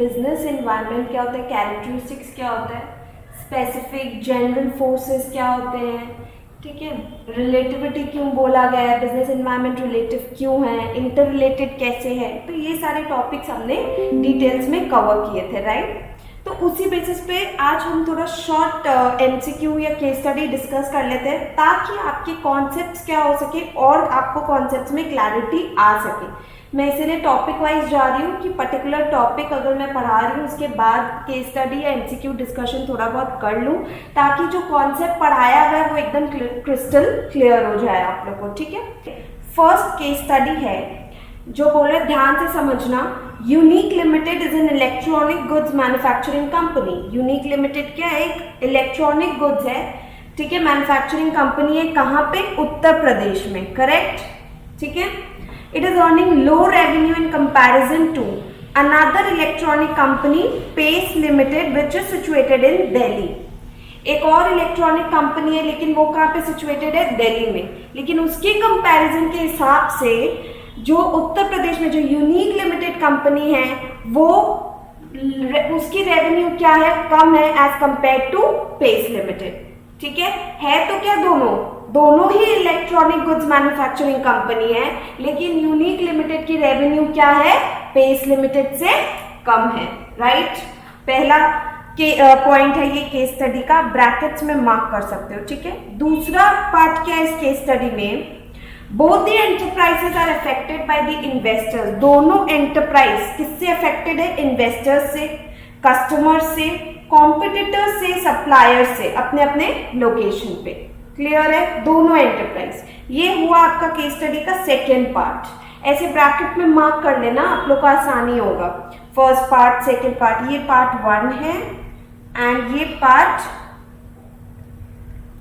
Business environment क्या होता है, कैरेक्टरिस्टिक्स क्या होता है, स्पेसिफिक जनरल फोर्सेस क्या होते हैं, ठीक है, रिलेटिविटी क्यों बोला गया है, बिजनेस एनवायरनमेंट रिलेटिव क्यों है, इंटर रिलेटेड कैसे है, तो ये सारे टॉपिक्स हमने डिटेल्स में कवर किए थे, राइट। तो उसी बेसिस पे आज हम थोड़ा शॉर्ट एमसीक्यू या केस स्टडी डिस्कस कर लेते हैं ताकि आपके कॉन्सेप्ट्स क्या हो सके और आपको कॉन्सेप्ट्स में क्लैरिटी आ सके। मैं इसीलिए टॉपिक वाइज जा रही हूँ कि पर्टिकुलर टॉपिक अगर मैं पढ़ा रही हूँ उसके बाद केस स्टडी या एमसीक्यू डिस्कशन थोड़ा बहुत कर लूँ ताकि जो कॉन्सेप्ट पढ़ाया गया वो एकदम क्रिस्टल क्लियर हो जाए आप लोग को, ठीक है। फर्स्ट केस स्टडी है जो बोल रहे ध्यान से समझना, unique limited is an electronic goods manufacturing company. Unique limited क्या है, एक इलेक्ट्रॉनिक गुड्स है, ठीक है, मैन्युफैक्चरिंग कंपनी है। कहाँ पे, उत्तर प्रदेश में, करेक्ट, ठीक है। It is earning low revenue in comparison to another electronic company, Pace Limited, which is situated in Delhi. एक और इलेक्ट्रॉनिक कंपनी है लेकिन वो कहाँ पे सिचुएटेड है, दिल्ली में। लेकिन उसके कंपैरिजन के हिसाब से जो उत्तर प्रदेश में जो यूनिक लिमिटेड कंपनी है वो उसकी रेवेन्यू क्या है, कम है as compare to Pace Limited, ठीक है तो क्या दोनों ही इलेक्ट्रॉनिक गुड्स मैन्युफैक्चरिंग कंपनी है लेकिन यूनिक लिमिटेड की रेवेन्यू क्या है, पेस लिमिटेड से कम है, राइट। पहला पॉइंट है ये केस स्टडी का, ब्रैकेट्स में मार्क कर सकते हो, ठीक है। दूसरा पार्ट क्या है इस केस स्टडी में, both the enterprises are affected by the investors. दोनों एंटरप्राइज किससे अफेक्टेड है, इन्वेस्टर्स से, कस्टमर्स से, कॉम्पिटिटर्स से, सप्लायर्स से, अपने अपने लोकेशन पे, क्लियर है, दोनों एंटरप्राइज। ये हुआ आपका केस स्टडी का सेकेंड पार्ट। ऐसे ब्रैकेट में मार्क कर लेना, आप लोग को आसानी होगा। फर्स्ट पार्ट, सेकेंड पार्ट, ये पार्ट 1 है एंड ये पार्ट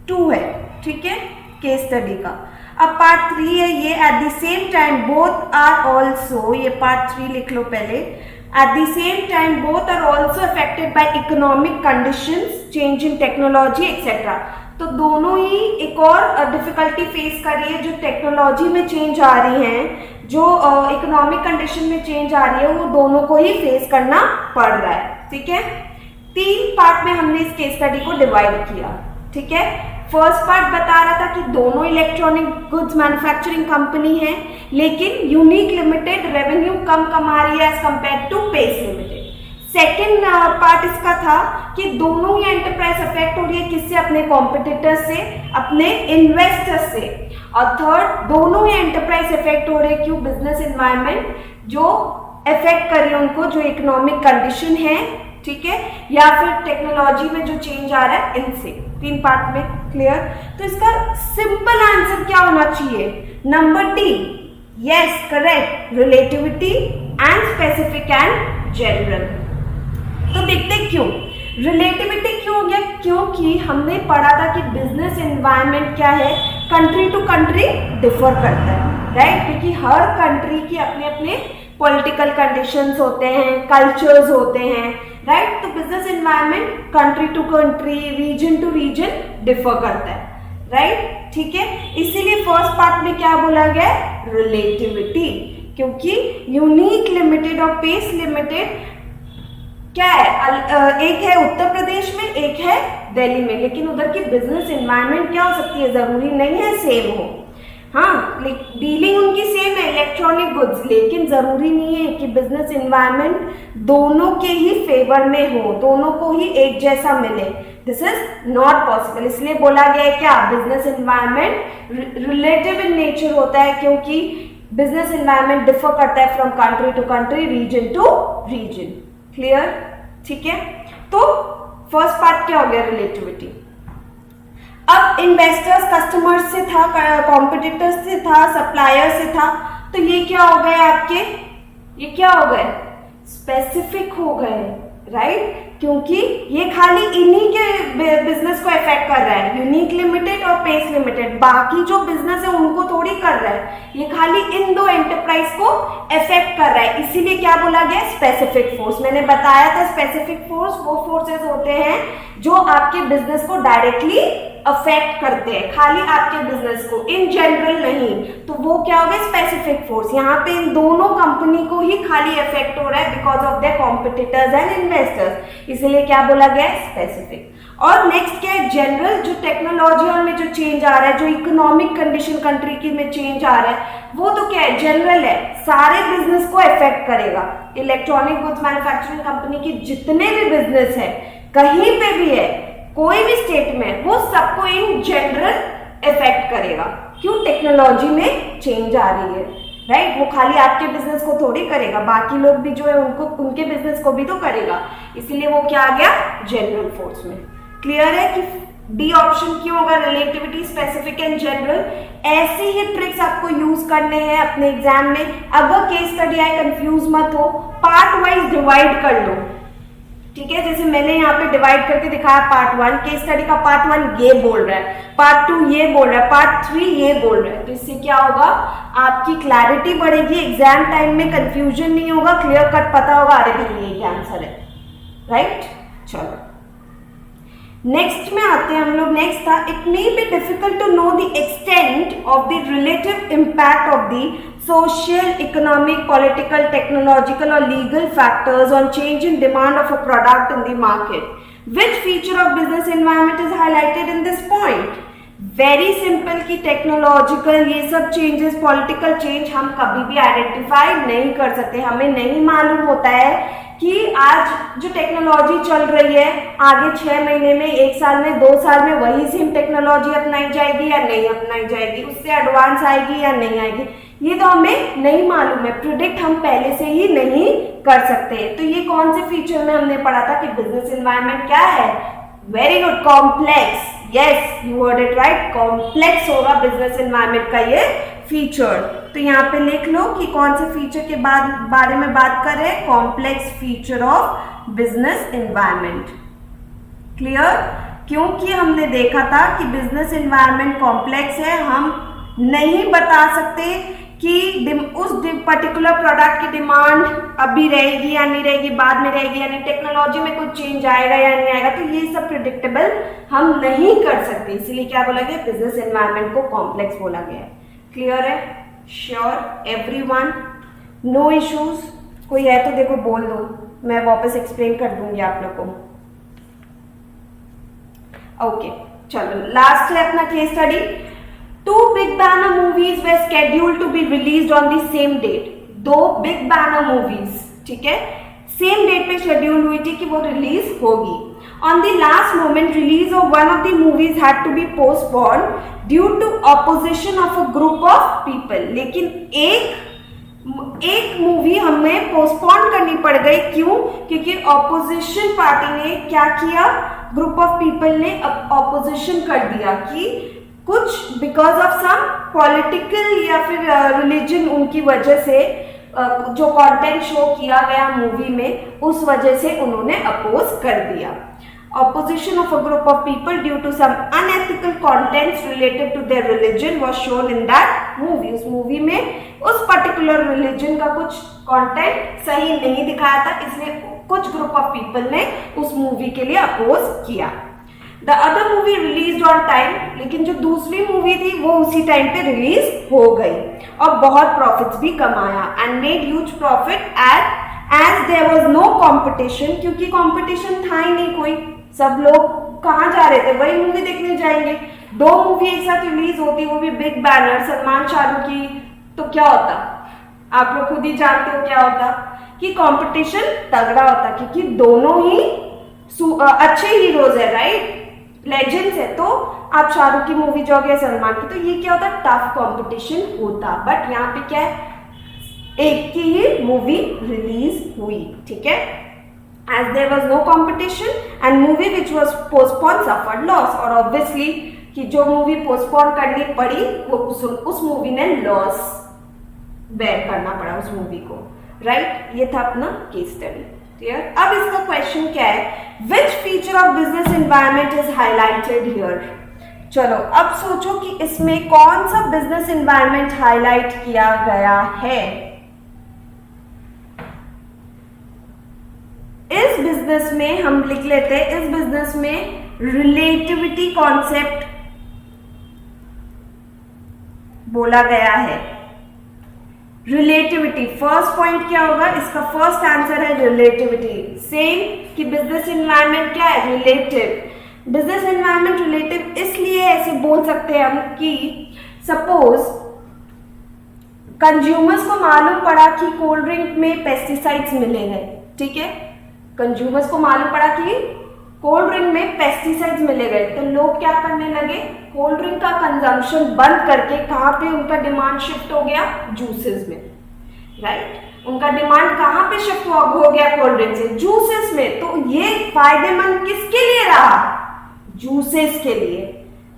2 है, ठीक है, केस स्टडी का। अब पार्ट 3 है ये, at the same time both are also, ये पार्ट 3 लिख लो पहले। At the same time, both are also affected by economic conditions, change in technology, etc. तो दोनों ही एक और डिफिकल्टी फेस कर रही है, जो टेक्नोलॉजी में चेंज आ रही है, जो इकोनॉमिक कंडीशन में चेंज आ रही है, वो दोनों को ही फेस करना पड़ रहा है, ठीक है। 3 पार्ट में हमने इस केस स्टडी को डिवाइड किया, ठीक है। फर्स्ट पार्ट बता रहा था कि दोनों इलेक्ट्रॉनिक गुड्स मैन्युफैक्चरिंग कंपनी है लेकिन यूनिक लिमिटेड रेवेन्यू कम कमा रही है as compare to Pace Limited. Second part इसका था कि दोनों ही एंटरप्राइज अफेक्ट हो रही है, किससे, अपने कॉम्पिटिटर्स से, अपने इन्वेस्टर्स से। और थर्ड, दोनों ही एंटरप्राइज अफेक्ट हो रहे हैं, क्यों, बिजनेस एनवायरनमेंट जो अफेक्ट कर रही है उनको, जो इकोनॉमिक कंडीशन है, ठीक है, या फिर टेक्नोलॉजी में जो चेंज आ रहा है, इनसे। 3 पार्ट में, क्लियर। तो इसका सिंपल आंसर क्या होना चाहिए, number D, yes correct, relativity and specific and general. तो देखते क्यों रिलेटिविटी क्यों हो गया, क्योंकि हमने पढ़ा था कि बिजनेस एनवायरनमेंट क्या है, कंट्री टू कंट्री डिफर करता है, राइट, क्योंकि हर कंट्री की अपने अपने पॉलिटिकल कंडीशंस होते हैं, कल्चर्स होते हैं, राइट। तो business environment country to country, region to region differ करता है, राइट, ठीक है। इसीलिए फर्स्ट पार्ट में क्या बोला गया, रिलेटिविटी, क्योंकि यूनिक लिमिटेड और पेस लिमिटेड क्या है, एक है उत्तर प्रदेश में, एक है दिल्ली में, लेकिन उधर की बिजनेस एनवायरनमेंट क्या हो सकती है, जरूरी नहीं है सेम हो। हाँ, डीलिंग उनकी सेम है, इलेक्ट्रॉनिक गुड्स, लेकिन जरूरी नहीं है कि बिजनेस एनवायरनमेंट दोनों के ही फेवर में हो, दोनों को ही एक जैसा मिले। This is not possible. इसलिए बोला गया है क्या, business environment relative in nature होता है, क्योंकि बिजनेस एनवायरनमेंट डिफर करता है from country to country, region to region, clear, ठीक है। तो फर्स्ट पार्ट क्या हो गया, रिलेटिविटी। अब इन्वेस्टर्स कस्टमर्स से था, कॉम्पिटिटर्स से था, सप्लायर से था, तो ये क्या हो गए आपके, ये क्या हो गए, स्पेसिफिक हो गए, राइट, क्योंकि ये खाली इन्हीं के बिजनेस को अफेक्ट कर रहा है, यूनिक लिमिटेड और पेस लिमिटेड, बाकी जो बिजनेस है उनको थोड़ी कर रहा है, ये खाली इन 2 एंटरप्राइज को अफेक्ट कर रहा है। इसीलिए क्या बोला गया, स्पेसिफिक फोर्स। मैंने बताया था स्पेसिफिक फोर्स वो फोर्सेस होते हैं जो आपके बिजनेस को डायरेक्टली अफेक्ट करते हैं खाली आपके बिजनेस को, इन जनरल नहीं, तो वो क्या हो गया स्पेसिफिक फोर्स। यहाँ पे इन दोनों कंपनी को ही खाली इफेक्ट हो रहा है because of their competitors and investors, इसलिए क्या बोला गया है स्पेसिफिक। और नेक्स्ट क्या है जनरल, जो टेक्नोलॉजी में जो चेंज आ रहा है, जो इकोनॉमिक कंडीशन कंट्री की में चेंज आ रहा है, वो तो क्या है जनरल है, सारे बिजनेस को इफेक्ट करेगा। इलेक्ट्रॉनिक गुड्स मैन्युफैक्चरिंग कंपनी की जितने भी बिजनेस है कहीं पे भी है, कोई भी स्टेट में, वो सबको इन जनरल इफेक्ट करेगा। क्यों? टेक्नोलॉजी में चेंज आ रही है, राइट। वो खाली आपके बिजनेस को थोड़ी करेगा, बाकी लोग भी जो है उनको, उनके बिजनेस को भी तो करेगा, इसीलिए वो क्या आ गया जनरल फोर्स में। क्लियर है कि डी ऑप्शन क्यों होगा, रिलेटिविटी, स्पेसिफिक एंड जनरल। ऐसे ही ट्रिक्स आपको यूज करने हैं अपने एग्जाम में। अगर केस स्टडी आए कंफ्यूज मत हो, पार्ट वाइज डिवाइड कर लो, ठीक है। जैसे मैंने यहाँ पे डिवाइड करके दिखाया, पार्ट 1 केस स्टडी का, पार्ट 1 ये बोल रहा है, पार्ट 2 ये बोल रहा है, पार्ट 3 ये बोल रहा है, तो इससे क्या होगा आपकी क्लैरिटी बढ़ेगी, एग्जाम टाइम में कंफ्यूजन नहीं होगा, क्लियर कट पता होगा, अरे भाई यही आंसर है, राइट। चलो नेक्स्ट में आते हैं हम लोग। नेक्स्ट था, it may be difficult to know the extent of the relative impact of the social, economic, political, technological or legal factors on change in demand of a product in the market. Which feature of business environment is highlighted in this point? Very simple कि technological ये सब changes, political change हम कभी भी identify नहीं कर सकते, हमें नहीं मालूम होता है कि आज जो टेक्नोलॉजी चल रही है आगे 6 महीने में, 1 साल में, 2 साल में वही सेम टेक्नोलॉजी अपनाई जाएगी या नहीं अपनाई जाएगी, उससे एडवांस आएगी या नहीं आएगी, ये तो हमें नहीं मालूम है, प्रिडिक्ट हम पहले से ही नहीं कर सकते। तो ये कौन से फीचर में हमने पढ़ा था कि बिजनेस एनवायरनमेंट क्या है, very good, complex, yes you word it right, complex होगा बिजनेस एनवायरनमेंट का ये फीचर। तो यहाँ पे लिख लो कि कौन से फीचर के बारे में बात कर रहे हैं, complex feature of business environment. Clear? क्योंकि हमने देखा था कि बिजनेस एनवायरनमेंट कॉम्प्लेक्स है, हम नहीं बता सकते कि उस पर्टिकुलर प्रोडक्ट की डिमांड अभी रहेगी या नहीं रहेगी, बाद में रहेगी या नहीं, टेक्नोलॉजी में कुछ चेंज आएगा या नहीं आएगा, तो ये सब प्रिडिक्टेबल हम नहीं कर सकते, इसीलिए क्या बोला गया, बिजनेस एनवायरनमेंट को कॉम्प्लेक्स बोला गया है। क्लियर है? Sure everyone, no issues? कोई है तो देखो बोल दो, मैं वापस एक्सप्लेन कर दूंगी आप लोग को। ओके चलो लास्ट है अपना case study. 2 big banner movies were scheduled to be released on the same date. 2 big banner movies, ठीक है, सेम डेट पे शेड्यूल हुई थी कि वो रिलीज होगी। On the last moment, release of one of the movies had to be postponed due to opposition of a group of people. लेकिन एक मूवी हमें पोस्टपोन करनी पड़ गई, क्यों? क्योंकि ऑपोजिशन पार्टी ने क्या किया, ग्रुप ऑफ पीपल ने ऑपोजिशन कर दिया कि कुछ बिकॉज ऑफ सम पॉलिटिकल या फिर रिलीजन, उनकी वजह से जो कंटेंट शो किया गया मूवी में, उस वजह से उन्होंने अपोज कर दिया। Opposition of a group of people due to some unethical contents related to their religion was shown in that movie. उस मूवी में उस पर्टिकुलर रिलीजन का कुछ कंटेंट सही नहीं दिखाया था, इसलिए कुछ ग्रुप ऑफ पीपल ने उस मूवी के लिए अपोज किया। The other movie released on time, लेकिन जो दूसरी मूवी थी वो उसी टाइम पे रिलीज हो गई और बहुत प्रॉफिट्स भी कमाया and made huge profit as there was no competition, क्योंकि कंपटीशन था ही नहीं कोई, सब लोग कहाँ जा रहे थे, वही मूवी देखने जाएंगे। 2 मूवी एक साथ रिलीज होती, वो भी बिग बैनर, सलमान शाहरुख की, तो क्या होता, आप लोग खुद ही जानते हो क्या होता कि कंपटीशन तगड़ा होता, क्योंकि दोनों ही अच्छे हीरोज है, राइट, लेजेंड्स है। तो आप शाहरुख की मूवी जाओगे, सलमान की, तो ये क्या होता, टफ कंपटीशन होता। बट यहाँ पे क्या है, एक की ही मूवी रिलीज हुई, ठीक है, as there was no competition and movie which was postponed suffered loss, और obviously कि जो मूवी पोस्टपोन करनी पड़ी वो उस मूवी ने लॉस बेयर करना पड़ा उस मूवी को, राइट। ये था अपना केस स्टडी। क्लियर? अब इसका क्वेश्चन क्या है, which feature of business environment is highlighted here? चलो अब सोचो कि इसमें कौन सा बिजनेस एनवायरनमेंट हाईलाइट किया गया है। इस बिजनेस में हम लिख लेते हैं, इस बिजनेस में रिलेटिविटी कॉन्सेप्ट बोला गया है? रिलेटिविटी, फर्स्ट पॉइंट क्या होगा? इसका फर्स्ट आंसर है रिलेटिविटी। सेम कि बिजनेस एनवायरनमेंट क्या है? रिलेटिव। बिजनेस एनवायरनमेंट रिलेटिव इसलिए ऐसे बोल सकते हैं हम कि सपोज कंज्यूमर्स को मालूम पड़ा कि कोल्ड ड्रिंक में पेस्टिसाइड्स मिले हैं, ठीक है, कंज्यूमर्स को मालूम पड़ा कि कोल्ड ड्रिंक में पेस्टिसाइड्स मिले गए, तो लोग क्या करने लगे? कोल्ड ड्रिंक का कंजम्पशन बंद करके कहां पे उनका डिमांड शिफ्ट हो गया? जूसेस में, राइट? उनका डिमांड कहां पे शिफ्ट हो गया? कोल्ड ड्रिंक से जूसेस में। तो ये फायदेमंद किसके लिए रहा? जूसेस के लिए,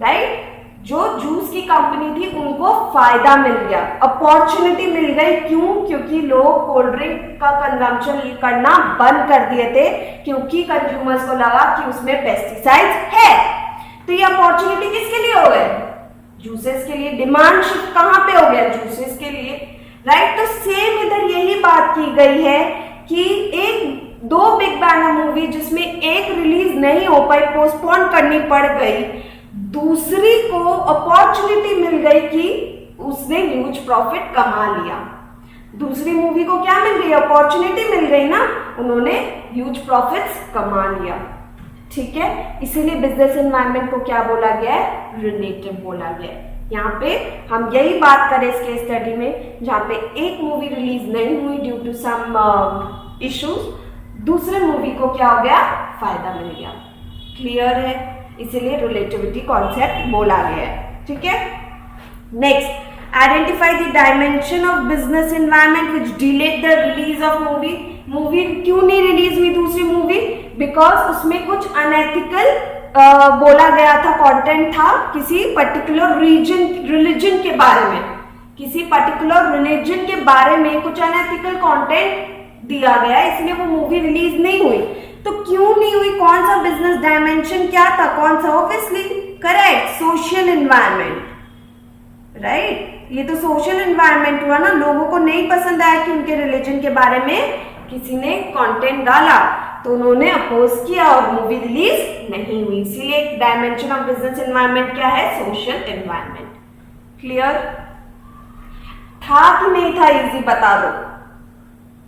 राइट? जो जूस की कंपनी थी उनको फायदा मिल गया, अपॉर्चुनिटी मिल गई। क्यों? क्योंकि लोग कोल्ड ड्रिंक का कंजम्पशन करना बंद कर दिए थे, क्योंकि कंज्यूमर्स को लगा कि उसमें पेस्टिसाइड्स है। तो ये अपॉर्चुनिटी किसके लिए हो गए? जूसेस के लिए। डिमांड शिफ्ट कहां पे हो गया? जूसेस के लिए, राइट? तो सेम इधर यही बात की गई है कि एक दो बिग बैनर मूवी जिसमें एक रिलीज नहीं हो पाई, पोस्टपोन करनी पड़ गई, दूसरी को अपॉर्चुनिटी मिल गई कि उसने ह्यूज प्रॉफिट कमा लिया। दूसरी मूवी को क्या मिल गई? अपॉर्चुनिटी मिल गई ना, उन्होंने ह्यूज प्रॉफिट्स कमा लिया, ठीक है। इसीलिए बिजनेस एनवायरनमेंट को क्या बोला गया है? रिलेटिव बोला गया है। यहाँ पे हम यही बात करें इस केस स्टडी में, जहां पे एक मूवी रिलीज नहीं हुई ड्यू टू सम इश्यूज, दूसरे मूवी को क्या हो गया? फायदा मिल गया। क्लियर है? इसीलिए रिलेटिविटी कॉन्सेप्ट बोला गया है, ठीक है। Next, identify the dimension of business environment which delayed the release of movie. Movie क्यों नहीं रिलीज हुई दूसरी मूवी? बिकॉज उसमें कुछ अनएथिकल बोला गया था, कंटेंट था किसी पर्टिकुलर रिलीजन के बारे में, किसी पर्टिकुलर रिलीजन के बारे में कुछ अनएथिकल कंटेंट दिया गया, इसलिए वो मूवी रिलीज नहीं हुई। तो क्यों नहीं हुई? कौन सा बिजनेस डायमेंशन क्या था? कौन सा? Obviously correct, social environment, right? ये तो सोशल एनवायरनमेंट हुआ ना, लोगों को नहीं पसंद आया कि उनके रिलीजन के बारे में किसी ने कंटेंट डाला, तो उन्होंने अपोज किया और मूवी रिलीज नहीं हुई। इसीलिए डायमेंशन ऑफ बिजनेस एनवायरनमेंट क्या है? Social environment. क्लियर था कि नहीं था? इजी बता दो।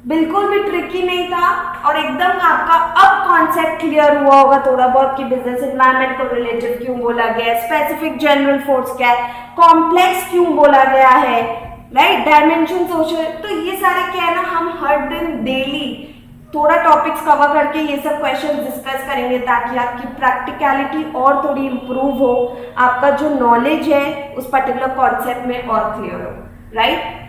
बिल्कुल भी ट्रिकी नहीं था, और एकदम आपका अब कॉन्सेप्ट क्लियर हुआ होगा थोड़ा बहुत कि बिजनेस एनवायरनमेंट को रिलेटिव क्यों बोला गया है, स्पेसिफिक जनरल फोर्स क्या है, कॉम्प्लेक्स क्यों बोला गया है, राइट? Dimension social. तो ये सारे क्या है ना, हम हर दिन डेली थोड़ा टॉपिक्स कवर करके ये सब क्वेश्चन डिस्कस करेंगे, ताकि आपकी प्रैक्टिकलिटी और थोड़ी इंप्रूव हो, आपका जो नॉलेज है उस पर्टिकुलर कॉन्सेप्ट में और क्लियर हो, राइट?